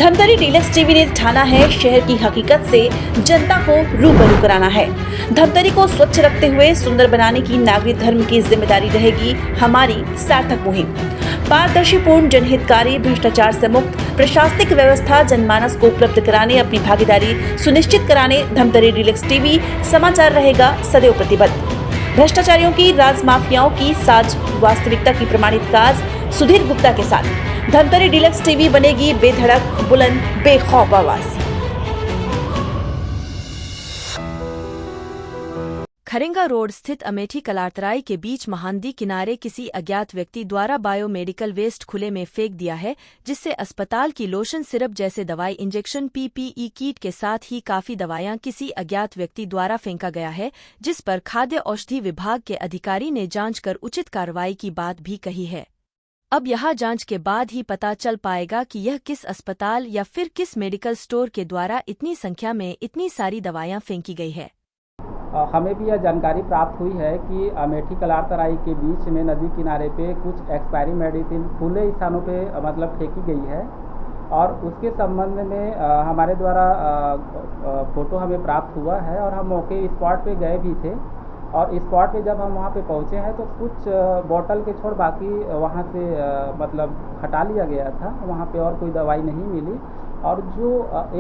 Dhamtari deluxe TV ने ठाना है शहर की हकीकत से जनता को रूबरू कराना है। धमतरी को स्वच्छ रखते हुए सुंदर बनाने की नागरिक धर्म की जिम्मेदारी रहेगी हमारी सार्थक मुहिम। पारदर्शीपूर्ण, जनहितकारी, भ्रष्टाचार से मुक्त प्रशासनिक व्यवस्था जनमानस को उपलब्ध कराने अपनी भागीदारी सुनिश्चित कराने धमतरी डीलक्स टीवी समाचार रहेगा सदैव प्रतिबद्ध। भ्रष्टाचारियों की, राज माफियाओं की साज वास्तविकता की प्रमाणित काज सुधीर गुप्ता के साथ धमतरी डीलक्स टीवी बनेगी बेधड़क, बुलंद, बेखौफ आवाज। खरेंगा रोड स्थित अमेठी कलारतराई के बीच महानदी किनारे किसी अज्ञात व्यक्ति द्वारा बायोमेडिकल वेस्ट खुले में फेंक दिया है, जिससे अस्पताल की लोशन, सिरप जैसे दवाई, इंजेक्शन, पीपीई किट के साथ ही काफी दवाइयां किसी अज्ञात व्यक्ति द्वारा फेंका गया है, जिस पर खाद्य औषधि विभाग के अधिकारी ने जांच कर उचित कार्रवाई की बात भी कही है। अब यह जांच के बाद ही पता चल पाएगा कि यह किस अस्पताल या फिर किस मेडिकल स्टोर के द्वारा इतनी संख्या में इतनी सारी दवाइयां फेंकी गई है। हमें भी यह जानकारी प्राप्त हुई है कि अमेठी कलारतराई के बीच में नदी किनारे पे कुछ एक्सपायरी मेडिसिन खुले स्थानों पे मतलब फेंकी गई है और उसके संबंध में हमारे द्वारा फ़ोटो हमें प्राप्त हुआ है और हम मौके स्पॉट पे गए भी थे। और स्पॉट पे जब हम वहाँ पे पहुँचे हैं तो कुछ बॉटल के छोड़ बाकी वहाँ से मतलब हटा लिया गया था। वहाँ पे और कोई दवाई नहीं मिली और जो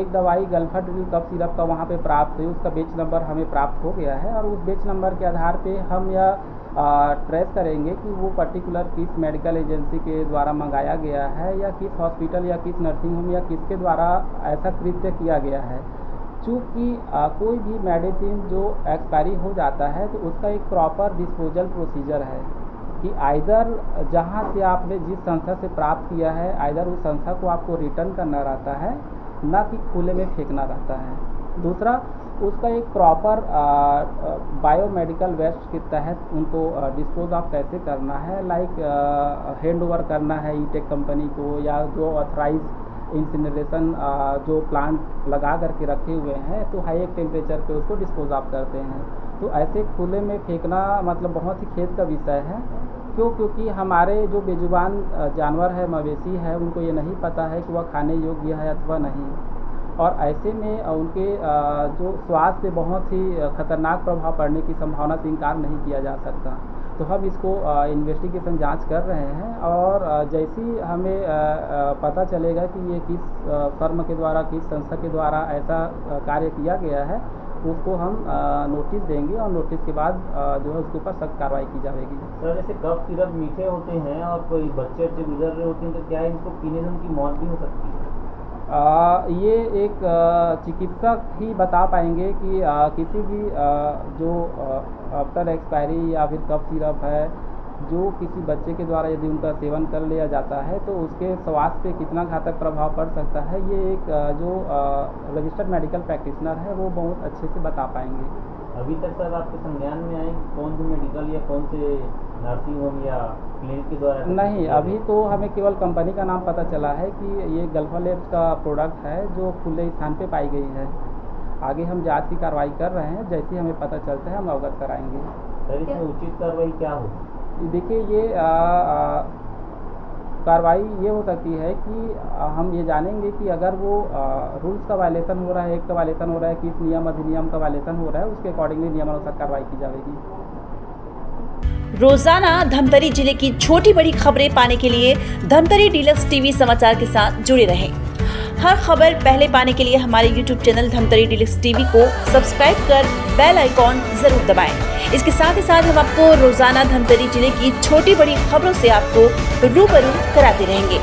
एक दवाई गल्फाड्रिल कफ सिरप का वहाँ पे प्राप्त हुई, उसका बेच नंबर हमें प्राप्त हो गया है और उस बेच नंबर के आधार पे हम यह ट्रेस करेंगे कि वो पर्टिकुलर किस मेडिकल एजेंसी के द्वारा मंगाया गया है या किस हॉस्पिटल या किस नर्सिंग होम या किसके द्वारा ऐसा कृत्य किया गया है। चूँकि कोई भी मेडिसिन जो एक्सपायरी हो जाता है तो उसका एक प्रॉपर डिस्पोजल प्रोसीजर है कि आइदर जहाँ से आपने जिस संस्था से प्राप्त किया है आइदर उस संस्था को आपको रिटर्न करना रहता है, ना कि खुले में फेंकना रहता है। दूसरा, उसका एक प्रॉपर बायोमेडिकल वेस्ट के तहत उनको डिस्पोज ऑफ कैसे करना है, लाइक हैंड ओवर करना है ईटेक कंपनी को या जो ऑथराइज इंसिनरेशन जो प्लांट लगा करके रखे हुए हैं तो हाई टेम्परेचर पे उसको डिस्पोज ऑफ करते हैं। तो ऐसे खुले में फेंकना मतलब बहुत ही खेद का विषय है। क्योंकि हमारे जो बेजुबान जानवर है, मवेशी है, उनको ये नहीं पता है कि वह खाने योग्य है अथवा नहीं और ऐसे में उनके जो स्वास्थ्य पे बहुत ही खतरनाक प्रभाव पड़ने की संभावना से इनकार नहीं किया जा सकता। तो हम इसको इन्वेस्टिगेशन जांच कर रहे हैं और जैसे ही हमें पता चलेगा कि ये किस फर्म के द्वारा, किस संस्था के द्वारा ऐसा कार्य किया गया है, उसको हम नोटिस देंगे और नोटिस के बाद जो है उसके ऊपर सख्त कार्रवाई की जाएगी। सर, जैसे कफ सिरप मीठे होते हैं और कोई बच्चे गुजर रहे होते हैं तो क्या इनको पीने से उनकी मौत भी हो सकती है? ये एक चिकित्सक ही बता पाएंगे कि किसी भी जो आफ्टर एक्सपायरी या फिर कफ सिरप है जो किसी बच्चे के द्वारा यदि उनका सेवन कर लिया जाता है तो उसके स्वास्थ्य पे कितना घातक प्रभाव पड़ सकता है, ये एक जो रजिस्टर्ड मेडिकल प्रैक्टिशनर है वो बहुत अच्छे से बता पाएंगे। अभी तक सर आपके संज्ञान में आए कौन से मेडिकल या कौन से नर्सिंग होम या क्लिनिक के द्वारा? नहीं, अभी तो हमें केवल कंपनी का नाम पता चला है कि ये गल्फा लैब्स का प्रोडक्ट है जो खुले स्थान पे पाई गई है। आगे हम जांच की कार्रवाई कर रहे हैं, जैसे हमें पता चलता है हम अवगत कराएंगे। सर, इसमें उचित कार्रवाई क्या हो? देखिए, ये कार्रवाई ये हो सकती है कि हम ये जानेंगे कि अगर वो रूल्स का वायलेशन हो रहा है, एक्ट का वायलेशन हो रहा है, किस नियम अधिनियम का वायलेशन हो रहा है, उसके अकॉर्डिंगली नियमानुसार कार्रवाई की जाएगी। रोजाना धमतरी जिले की छोटी बड़ी खबरें पाने के लिए धमतरी डीलक्स टीवी समाचार के साथ जुड़े रहें। हर खबर पहले पाने के लिए हमारे YouTube channel Dhamtari deluxe TV को सब्सक्राइब कर बेल आइकॉन जरूर दबाएं। इसके साथ ही साथ हम आपको रोजाना धमतरी जिले की छोटी बड़ी खबरों से आपको रूबरू कराते रहेंगे।